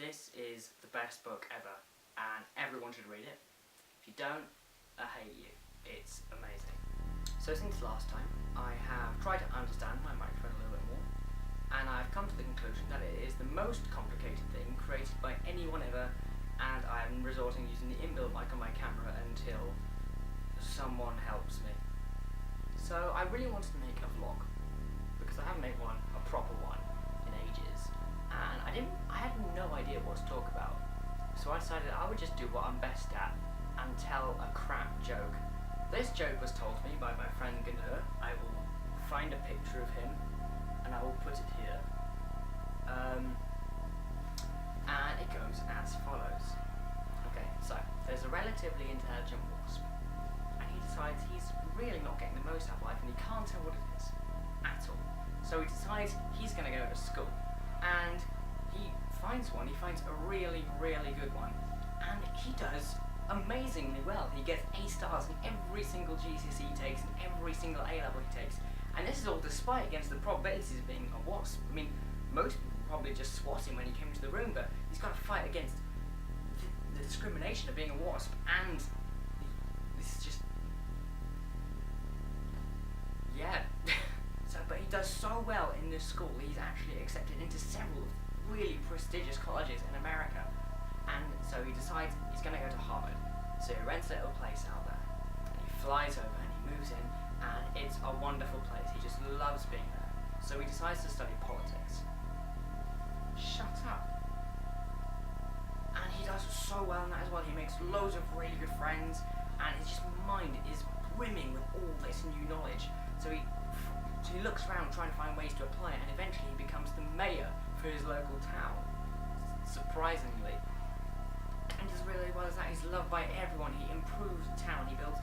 This is the best book ever, and everyone should read it. If you don't, I hate you. It's amazing. So since last time, I have tried to understand my microphone a little bit more, and I've come to the conclusion that it is the most complicated thing created by anyone ever, and I'm resorting using the inbuilt mic on my camera until someone helps me. So I really wanted to make a vlog, because I haven't made one, a proper one, in ages, and I had no idea what to talk about. So I decided I would just do what I'm best at and tell a crap joke. This joke was told to me by my friend Gunnar. I will find a picture of him and I will put it here. And it goes as follows. Okay, so there's a relatively intelligent wasp, and he decides he's really not getting the most out of life and he can't tell what it is at all. So he decides he's going to go to school, and he finds one. He finds a really, really good one, and he does amazingly well. He gets A stars in every single GCSE he takes and every single A level he takes, and this is all despite against the probabilities of being a wasp. I mean, most people probably just swat him when he came into the room, but he's got to fight against the discrimination of being a wasp, and this is just, yeah. But he does so well in this school, he's actually accepted into several really prestigious colleges in America, and so he decides he's going to go to Harvard. So he rents a little place out there, and he flies over and he moves in, and it's a wonderful place. He just loves being there. So he decides to study politics. Shut up. And he does so well in that as well. He makes loads of really good friends, and his mind is brimming with all this new knowledge. So he looks around trying to find ways to apply it, and eventually he becomes the mayor for his local town, surprisingly. And does really well as that. He's loved by everyone. He improves the town. He builds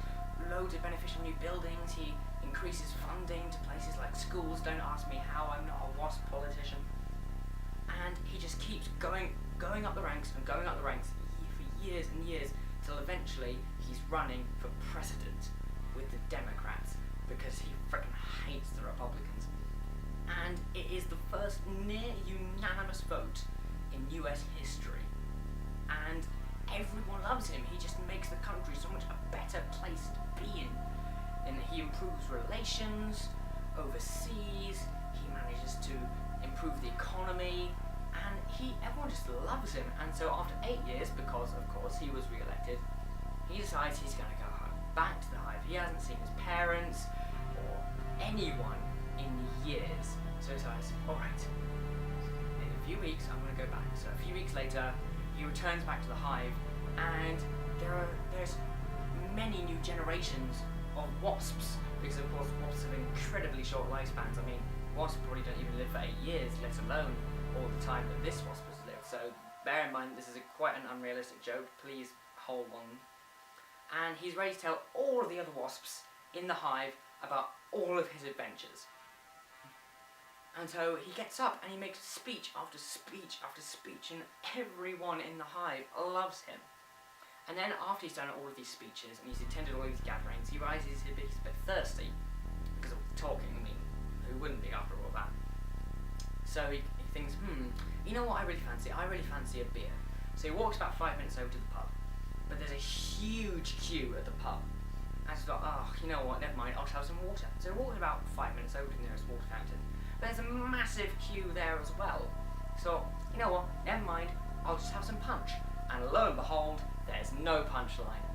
loads of beneficial new buildings. He increases funding to places like schools. Don't ask me how, I'm not a WASP politician. And he just keeps going up the ranks and going up the ranks for years and years, till eventually he's running for president with the Democrats, because he frickin' hates the Republicans. And it is the first near unanimous vote in US history. And everyone loves him. He just makes the country so much a better place to be in. And he improves relations overseas. He manages to improve the economy. And everyone just loves him. And so after 8 years, because of course he was re-elected, he decides he's going to go home, back to the hive. He hasn't seen his parents or anyone in years. So he decides, alright, in a few weeks I'm going to go back. So a few weeks later, he returns back to the hive, and there's many new generations of wasps, because of course wasps have incredibly short lifespans. I mean, wasps probably don't even live for 8 years, let alone all the time that this wasp has lived. So bear in mind, this is quite an unrealistic joke. Please hold on. And he's ready to tell all of the other wasps in the hive about all of his adventures. And so he gets up and he makes speech after speech after speech, and everyone in the hive loves him. And then after he's done all of these speeches and he's attended all these gatherings, he realizes he's a bit thirsty because of talking. I mean, who wouldn't be after all that? So he thinks, you know what I really fancy? I really fancy a beer. So he walks about 5 minutes over to the pub, but there's a huge queue at the pub. And he's like, oh, you know what, never mind, I'll just have some water. So he walks about 5 minutes over to the nearest water fountain. But there's a massive queue there as well. So, you know what, never mind, I'll just have some punch. And lo and behold, there's no punchline.